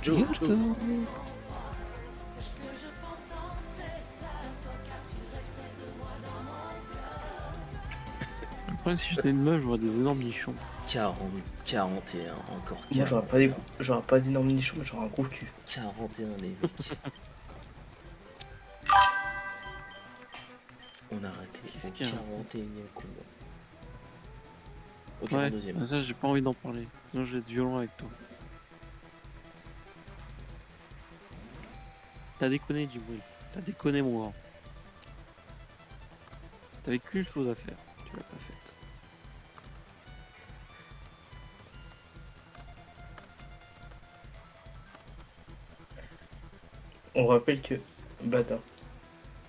Arigato. Après, si j'étais une meuf, j'aurais des énormes nichons. 40, 41, encore 41. Moi, j'aurais pas d'énormes nichons, mais j'aurais un gros cul. 41, les mecs. On a arrêté Qu'est-ce au qu'il y a 41e combat. Au Ouais, 42e. ça j'ai pas envie d'en parler. Sinon je vais être violent avec toi. T'as déconné, Djibril. T'as déconné, mon grand. T'avais qu'une chose à faire. Tu l'as pas faite. On rappelle que. Bâtard.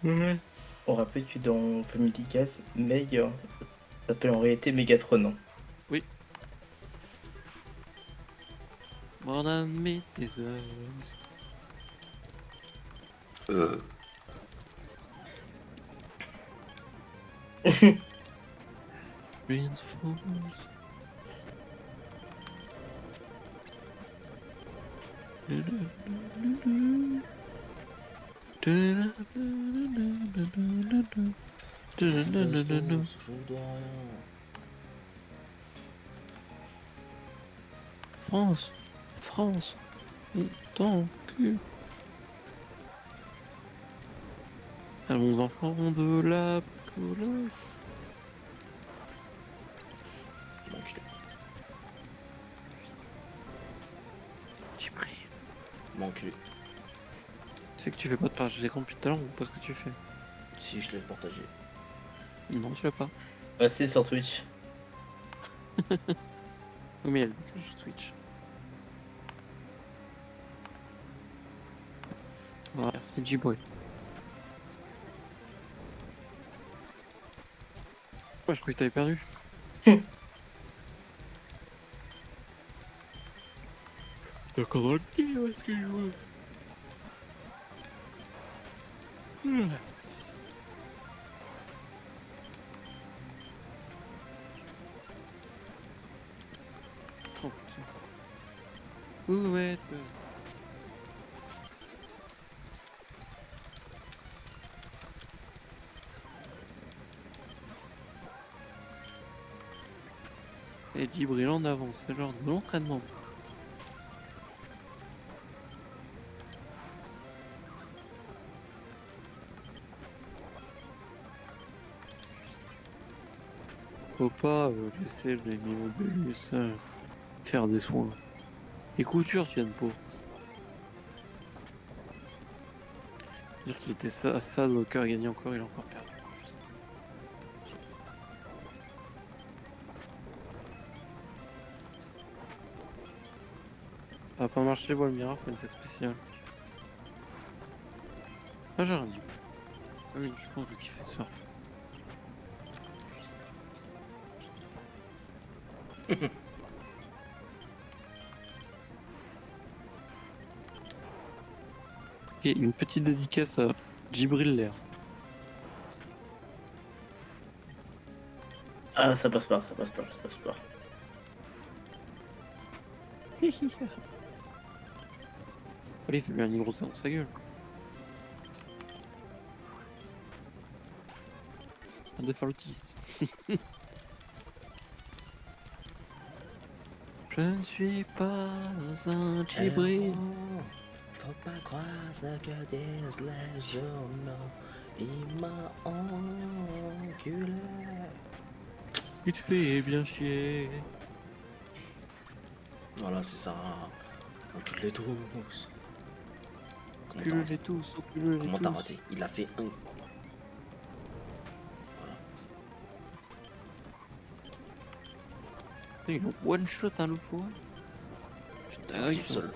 Ouais. On rappelle que dans Family Guys, Meg s'appelle en réalité Megatron. Hein. Oui. More than me deserves. Transformers. Bastos, je vous dois rien. France, France, ton cul. Allons enfants de la couleur. M'enculé. Djibril. M'enculé. C'est que tu fais pas de partage d'écran depuis tout à l'heure ou pas ce que tu fais? Si je l'ai partagé. Non, tu l'as pas. Ah, c'est sur Twitch. Oui, mais elle dit que je Twitch. Voilà, merci Djibril. Ouais, je croyais que t'avais perdu. D'accord dans le pied, où est-ce que je joue? Oh putain. Où est-ce que... Et Djibril en avance, c'est genre de l'entraînement. Faut pas laisser les Mimobélus faire des soins. Et couture tiennent pas. Dire qu'il était ça, le cœur a gagné encore, il a encore perdu. Ça va pas marcher, Volmira, faut une tête spéciale. Ah, j'ai rien dit. Ah oui, je pense qu'il fait surf. Ok, une petite dédicace à Djibril Lair. Ah, ça passe pas, ça passe pas, ça passe pas. Allez, il fait bien une grosse dans sa gueule. Un de faire l'autiste. Je ne suis pas un Djibril. Faut pas croire ce que disent les journaux. Il m'a enculé. Il te fait bien chier. Voilà, c'est ça. Encule-les tous. Enculez-les tous, enculez-les Comment t'as tous. raté? Il a fait un. Il a one shot un loup fois. C'est un type seul.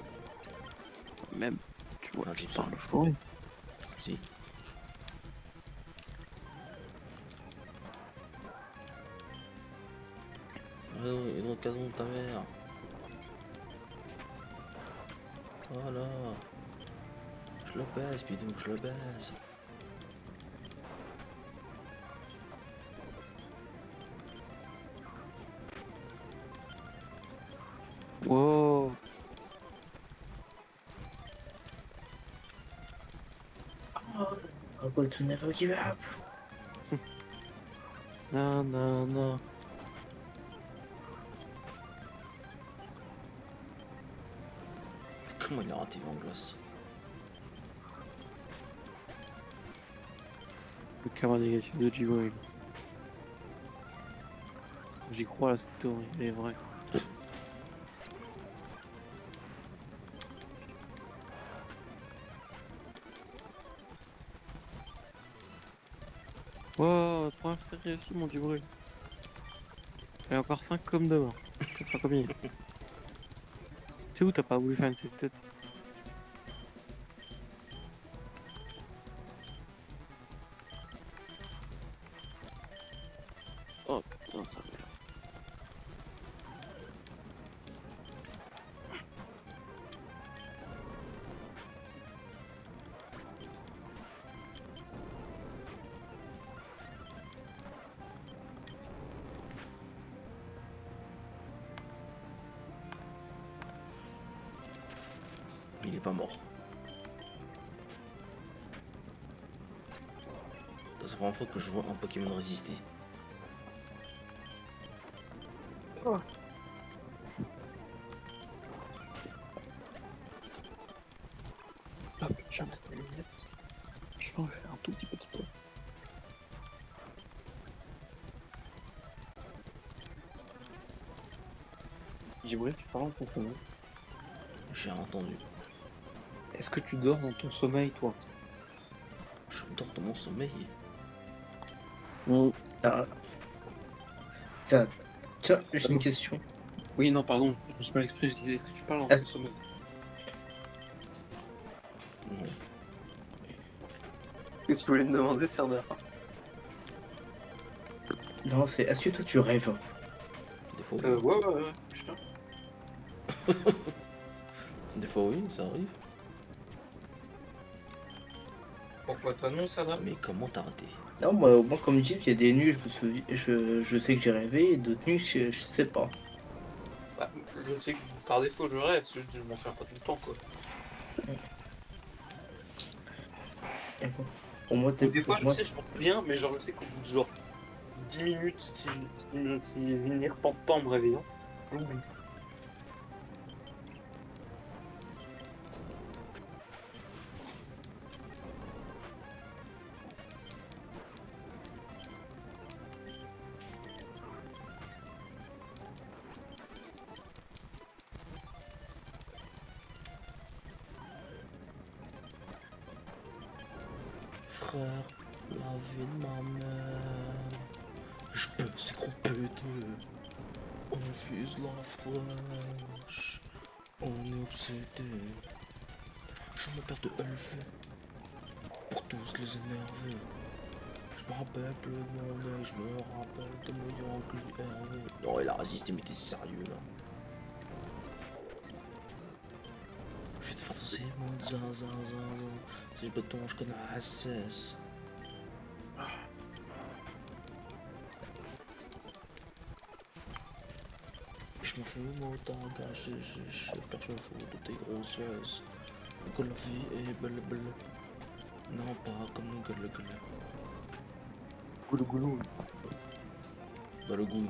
Même, tu vois, Un tu type parles seul. faux. Si. Et donc, cason de ta mère. Voilà. Je le baisse, bidou, je le baisse. Wow. I will to never give up. Non, non, non. Comment il a raté en glace? Le karma négatif de Jibril. J'y crois là, cette théorie, elle est vraie. Wow, première série réussie, mon Jibril. Et encore 5 comme demain. Enfin, comme hier. C'est où t'as pas voulu faire une save tête? Oh putain, ça va. Il est pas mort. C'est la première fois que je vois un Pokémon résister. Hop, je vais mettre mes lunettes. Je vais en faire un tout petit peu de toi. Jibril, tu parles en ton sommeil. J'ai entendu. Est-ce que tu dors dans ton sommeil, toi? Je dors dans mon sommeil. Ah. Tiens, j'ai une question. Oui, non, pardon, je me suis mal exprimé, je disais, est-ce que tu parles dans Est-ce- ton sommeil? Non. Qu'est-ce que tu voulais me demander, Serdar? Non, c'est est-ce que toi tu rêves? Des fois, Ouais, putain. des fois oui, ça arrive. Pourquoi toi non, Serdar? Mais comment t'as raté? Non, moi comme dit, il y a des nuits, je sais que j'ai rêvé, et d'autres nuits, je sais pas. Bah, je sais que par défaut je rêve, parce que je m'en fais pas tout le temps, quoi. D'accord. Pour moi, Des fois, pour moi, je sais, je pense bien, mais genre, je sais qu'au bout de genre 10 minutes, si je n'y repense pas en me réveillant, j'oublie. Frère, la vie de ma mère. Je peux, c'est gros pété. On vise la fraîche. On est obsédé. Je me perds de LV. Pour tous les énerver. Je me rappelle plus de mon nez. Je me rappelle de mon Yankee Hervé. Non, il a résisté, mais t'es sérieux là. Je vais te faire danser mon zinzin. Si je béton, je connais la SS. Je m'en fous, moi, t'as engagé, j'ai personne joue de tes grosses fesses. Que la vie est belle. Non, pas comme le gueule. Goulou goulou. Bah, le goût,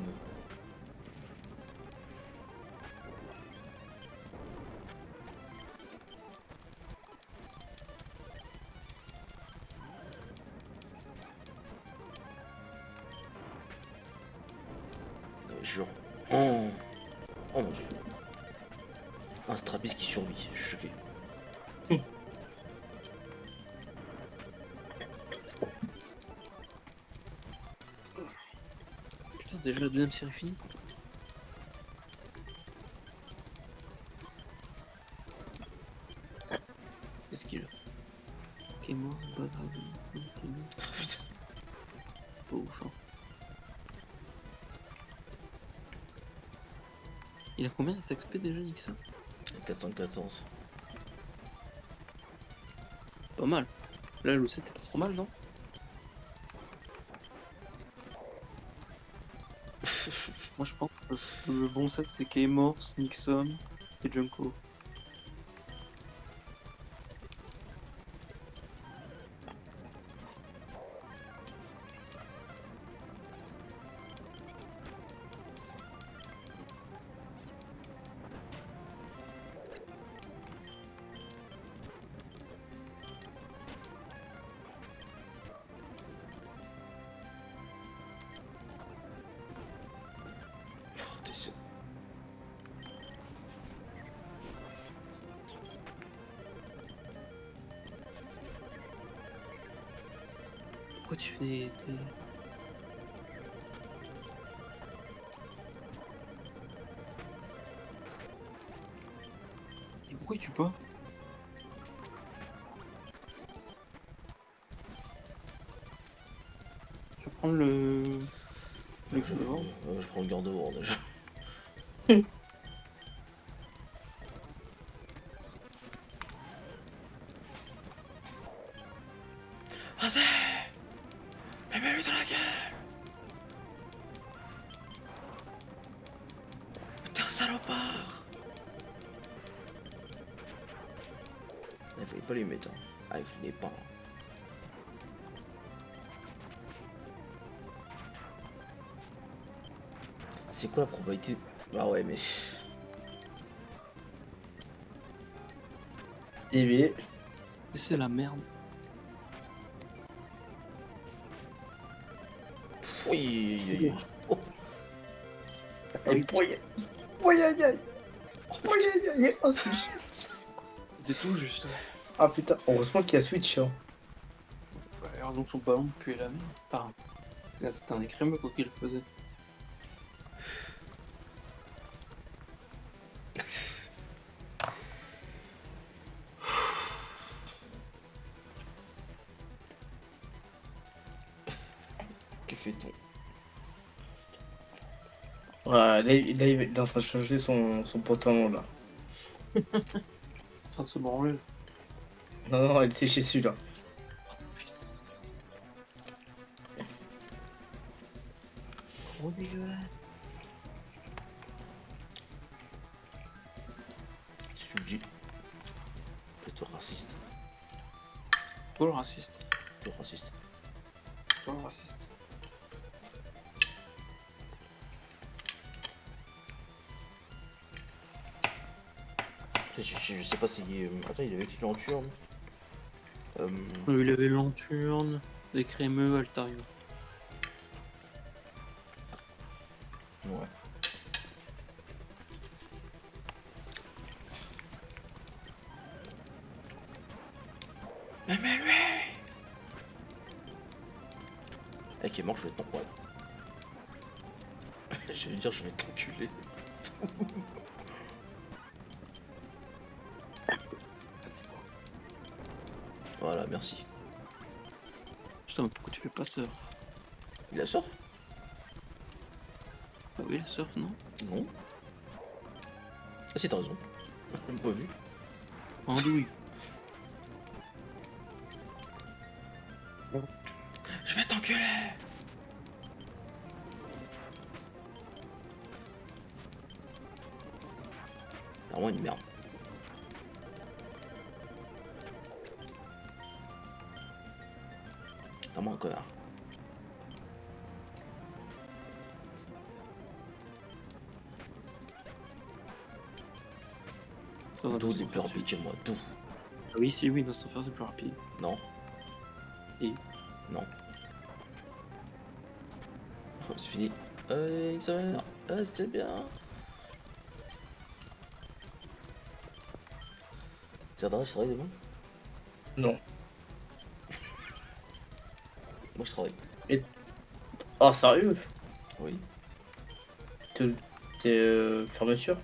jure. Oh mon dieu. Un strabis qui survit, je suis choqué. Putain, déjà la deuxième série finie. Qu'est-ce qu'il a? Qui est mort, pas grave. Putain. Pas ouf, hein. Il a combien d'XP déjà, Nixon? 414. Pas mal. Là, le 7 est pas trop mal, non? Moi, je pense que le bon set, c'est K-Mors, Nixon et Junko. pourquoi tu fais des... Et pourquoi tu pas? Tu vas prendre le... Le Je, devant. je prends le garde devant déjà. Vas-y, mets-lui dans la gueule. T'es un salopard. Il fallait pas les mettre. Hein. Ah, il fallait pas. C'est quoi la probabilité? Ah ouais, mais. Eh bien, C'est la merde. Oui, oui, oui. Oh, et poye. Poye, aïe, aïe. Poye, aïe, aïe. Oh, c'est juste. C'était tout juste. Ah putain, heureusement qu'il y a Switch. Hein. Ouais, alors donc son ballon puait la merde. Enfin, là c'était un écrémeux quoi qu'il faisait. que fait-on? Ouais, là, il est en train de changer son pantalon là. En train de se branler. Non, non, elle s'est chez celui-là. Trop dégueulasse. Si tu le dis. Plutôt raciste. Toi le raciste. Plutôt raciste. Toi le raciste. Je sais pas si. Attends, il avait qui l'enturne. Il avait Lanturne, des crémeux, Altario. Ouais. Mais lui. Eh, qui est mort, je vais t'en. Ouais. J'allais dire, je vais t'enculer. Voilà, merci. Putain, mais pourquoi tu fais pas surf? Il a sort? Ah oui, le surf, non? Non. Ah si, t'as raison. J'ai même pas vu. Andouille. Je vais t'enculer. T'as vraiment une merde. T'as vraiment un connard. D'où les plus rapides que moi, d'où? Ah oui, si, oui, dans cette affaire c'est plus rapide. Non. Et Non. Oh, c'est fini. Allez, XMR. Ah, c'est bien. Tu regarderas, je travaille demain? Non. Moi, je travaille. Oh, sérieux? Oui. T'es fermeture?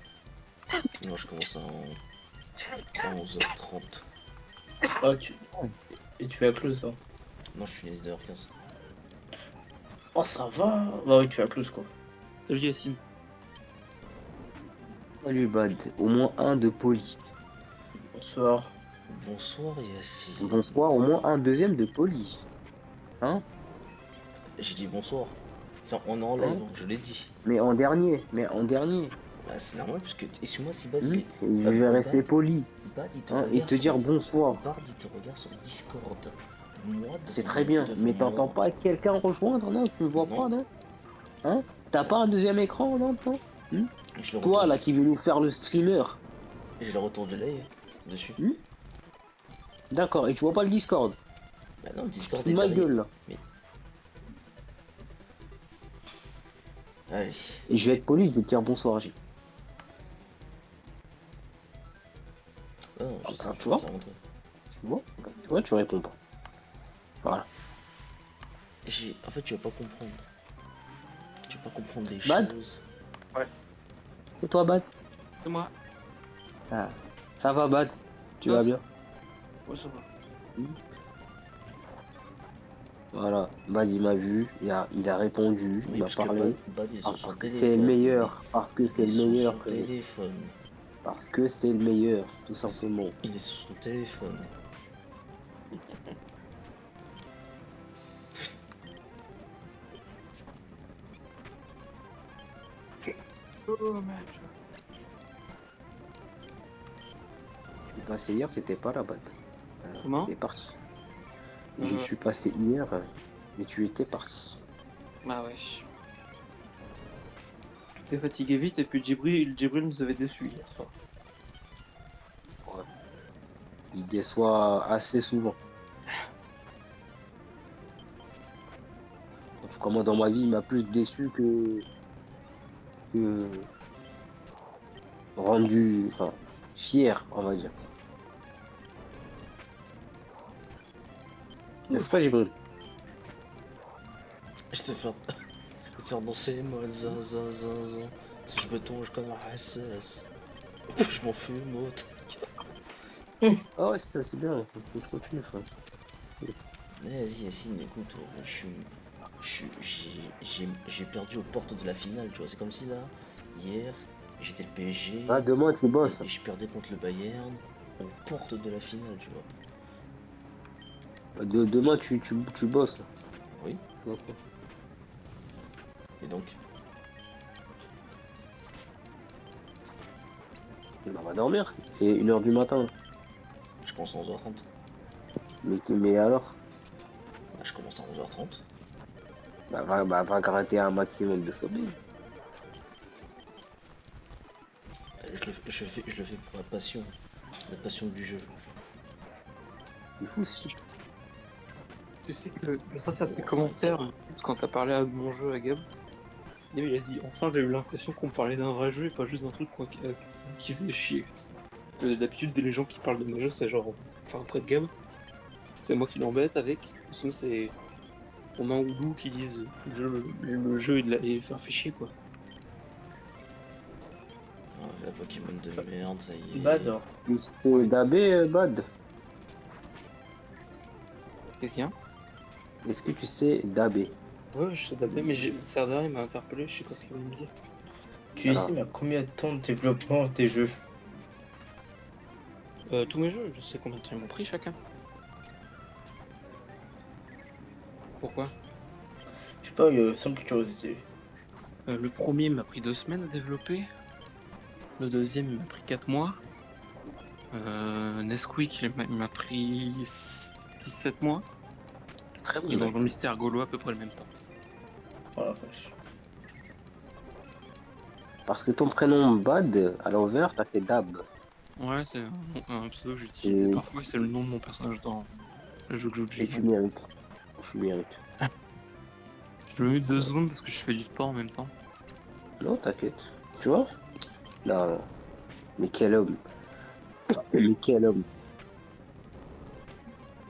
Moi, je commence à 11h30. Ah, et tu fais la close, hein. Non, je suis à 10h15. Oh, ça va. Bah oui, tu fais la close, quoi. salut Yacine. Salut Bad, au moins un de poli. Bonsoir. Bonsoir, Yacine. Bonsoir, au moins un deuxième de poli. Hein? J'ai dit bonsoir. On est en live, hein, je l'ai dit. Mais en dernier. Bah, c'est normal, parce que, excuse-moi, si Bad, Et je vais rester poli. Bad, il te Hein, et regarde te dire sur... bonsoir. Bard, il te regarde sur Discord. Moi, C'est très bien. devant Mais moi. t'entends pas quelqu'un rejoindre, non? Tu me vois Non. pas, non? Hein? T'as pas un deuxième écran, non? Je le Toi, retourne- là, qui veux nous faire le streamer. J'ai le retour de l'œil dessus. D'accord, et tu vois pas le Discord. Bah non, le Discord C'est est ma derrière. gueule, là. Allez. Et je vais être poli, je vais te dire bonsoir, J. Ah non, je Ah, sais, tu je vois vais te montrer. Tu vois? Tu réponds pas. Voilà. En fait, tu vas pas comprendre. Tu vas pas comprendre les Bad choses. C'est toi, Bad? C'est moi. Ah. Ça va, Bad? Tu Ça, vas ça- bien? Ouais, ça va. Voilà. Bad, il m'a vu, il a répondu, il Oui, m'a parce que parlé. Bad, il est sur son Parce que c'est le téléphone. meilleur. Parce que Il c'est est le sur meilleur, son frérot. téléphone. Parce que c'est le meilleur, tout simplement. Il est sur son téléphone. Oh, match. Je suis passé hier, t'étais pas là, Bad. Comment? T'es parti. Et je suis passé hier, mais tu étais parti. Bah ouais. T'es fatigué vite et puis Djibril nous avait déçus hier soir. Il déçoit assez souvent. En tout cas, moi, dans ma vie, il m'a plus déçu que rendu, enfin, fier, on va dire. N'est-ce pas, Jibril? Je te faire, je te faire danser, moi, zin, zin, zin, zin. Si je me tonge comme un SS. Je m'en fous, moi. Ah ouais, c'est bien, faut que je continue, frère. Vas-y, Yacine, écoute, j'ai perdu aux portes de la finale, tu vois. C'est comme si là, hier, j'étais le PSG Ah, demain, tu bosses. et je perdais contre le Bayern aux portes de la finale, tu vois. Demain, tu bosses. Oui, D'accord. et donc, On va dormir. C'est 1h du matin. je commence à 11h30. Mais alors? Bah, je commence à 11h30. Va gratter un maximum de sommeil. Je le fais pour la passion du jeu. Il faut aussi. Tu sais que ça fait commentaire quand t'as parlé de mon jeu à Gab. Et il a dit enfin j'ai eu l'impression qu'on parlait d'un vrai jeu et pas juste d'un truc quoi, qui faisait chier. D'habitude les gens qui parlent de mes jeux c'est genre enfin après de Gab. C'est moi qui l'embête avec. Sinon c'est Romain ou Lou qui disent le jeu il fait chier quoi. Ah, la Pokémon de merde, ça y est. Bad. Tu sais Dabé, Bad? Qu'est-ce qu'il y a? Est-ce que tu sais Dabé? Ouais je sais d'abord mais Serdar il m'a interpellé, je sais pas ce qu'il va me dire. Tu Alors. estimes à combien de temps de développement tes jeux? Tous mes jeux, je sais combien de temps ils m'ont pris chacun. Pourquoi? Je sais pas, simple curiosité. Le premier m'a pris 2 semaines à développer. Le deuxième il m'a pris 4 mois. Nesquik il m'a pris 6-7 mois. Très Et Donjon Mystère Gaulois à peu près le même temps. Oh la vache. Parce que ton prénom Bad, à l'envers, ça fait Dab. Ouais, c'est un pseudo que j'utilisais Et- parfois, c'est le nom de mon personnage dans le jeu que je Et tu joue. mérites. Tu mérites. Je me mets 2 secondes parce que je fais du sport en même temps. Non, t'inquiète. Tu vois? Non. Mais quel homme. Mais quel homme.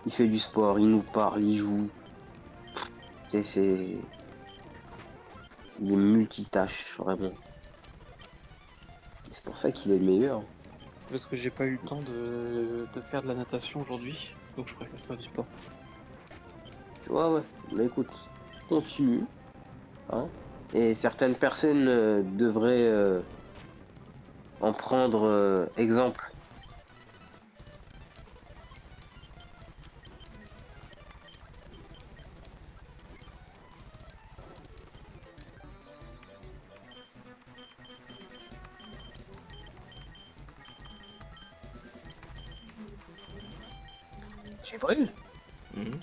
Il fait du sport, il nous parle, il joue. C'est... Il est multitâche, vraiment. C'est pour ça qu'il est le meilleur. Parce que j'ai pas eu le temps de faire de la natation aujourd'hui, donc je préfère faire du sport. Tu vois, ouais. Mais écoute, continue. Hein. Et certaines personnes devraient en prendre exemple. C'est vrai? Mhm.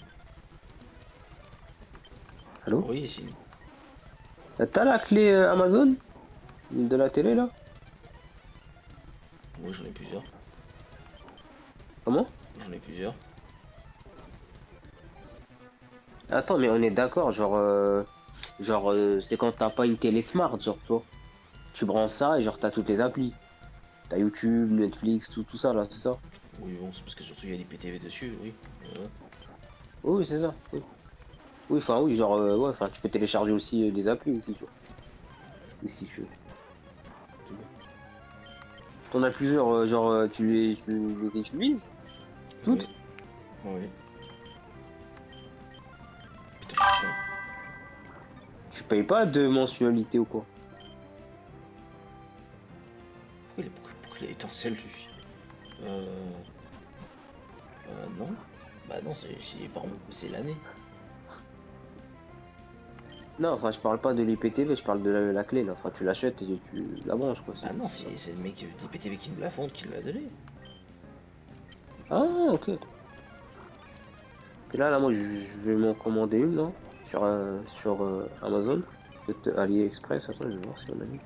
Allô? Oui, Yacine. T'as la clé Amazon de la télé là? Moi, j'en ai plusieurs. Comment? J'en ai plusieurs. Attends, mais on est d'accord, c'est quand t'as pas une télé smart, genre toi. Tu branches ça et genre t'as toutes les applis. T'as YouTube, Netflix, tout ça là, c'est ça? Oui, bon, c'est parce que surtout il y a l'IPTV dessus, oui. Oui, c'est ça. Oui. Oui, enfin, oui, genre, ouais, enfin, tu peux télécharger aussi des applis aussi, tu vois. Et si tu veux. T'en as plusieurs, genre, tu les utilises? Oui. Toutes? Oui. Putain, je suis con. Tu payes pas de mensualité ou quoi? Pourquoi il a étincelle, lui? Euh... Non. Bah non, c'est l'année. Non, enfin, je parle pas de l'IPTV, je parle de la clé, là. Enfin, tu l'achètes et tu la branches, quoi. Ah non, c'est le mec d'IPTV qui me l'a fonde qui me l'a donné. Ah, ok. Et là, moi, je vais m'en commander une, là, sur Amazon, peut-être AliExpress. Attends, je vais voir si on a mis.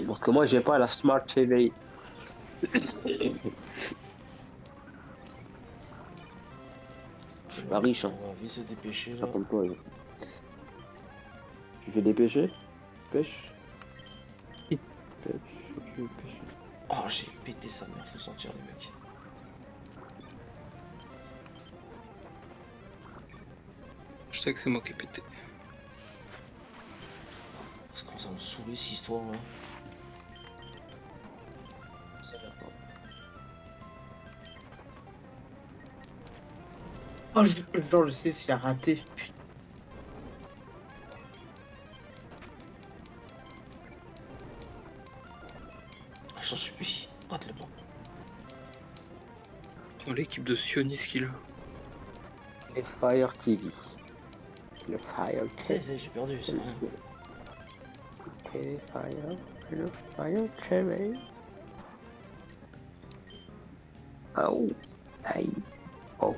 Parce que moi, j'ai pas la Smart TV. Je suis pas riche, hein. On va vite se dépêcher, Je suis là. pas comme toi. Tu fais des pêchés? Pêche? Pêche, tu veux pêcher? Oh, j'ai pété sa mère, faut sentir les mecs. Je sais que c'est moi qui ai pété. Ça commence à me saouler cette histoire là. Oh, genre, je sais s'il a raté. Putain. Ah, j'en supplie, rate le blanc. Oh, l'équipe de sionistes qu'il a. Le Fire TV. Le Fire TV. J'ai perdu, c'est rien. Le Fire TV. Oh, aïe, oh.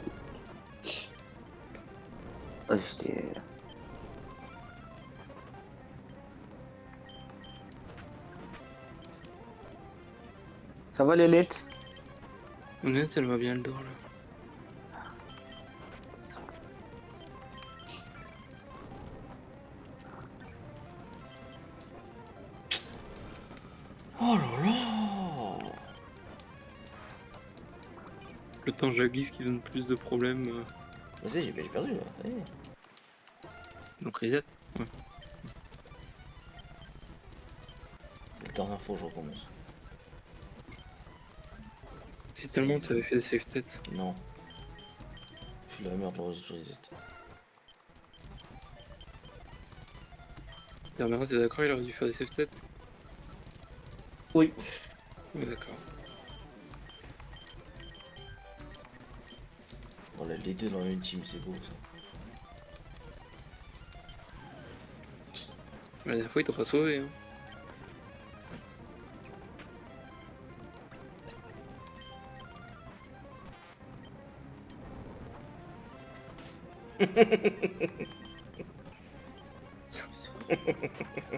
Ah, j'étais. Ça va les lettres? Honnête, elle va bien le dos là. Oh là là. Le temps glisse qui donne plus de problèmes. Vas-y, j'ai perdu là. Allez. Donc reset. Ouais. La dernière fois, je recommence. Si tellement tu avais fait des save têtes. Non. Je suis la merde, je reset. Dernièrement, t'es d'accord, il aurait dû faire des save têtes? Oui. Ouais, d'accord. Voilà, les deux dans la même team, c'est beau ça. La dernière fois, il t'a pas sauvé. Hein.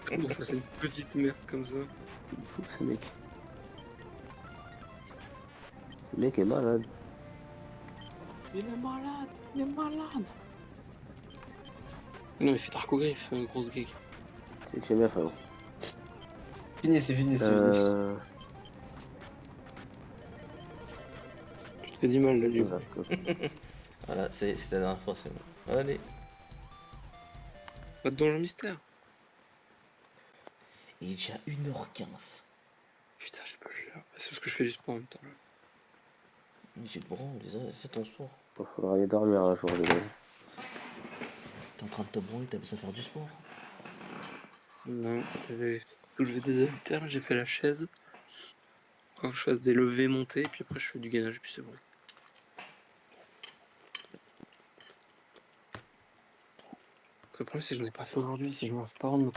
Comment on fait une petite merde comme ça? Fou, ce mec. Le mec est malade. Il est malade, il est malade. Non, il fait Dracogriffe, grosse gig. C'est que j'aime bien, frérot. Fini, c'est fini, c'est fini. Tu te fais du mal là, du coup. Voilà, c'est la dernière fois, c'est bon. Allez. Pas de donjon mystère. Il est déjà 1h15. Putain, je peux le faire. C'est parce que je fais du sport en même temps. Là. Mais tu te branles, c'est ton sport. Il faudra aller dormir un jour, les gars. T'es en train de te branler, t'as besoin de faire du sport. Non, j'avais soulevé des haltères, j'ai fait la chaise. Quand je fasse des levées montées, puis après je fais du gainage, puis c'est bon. Le problème, c'est que je n'en ai pas fait aujourd'hui. Si je me lève pas avant de me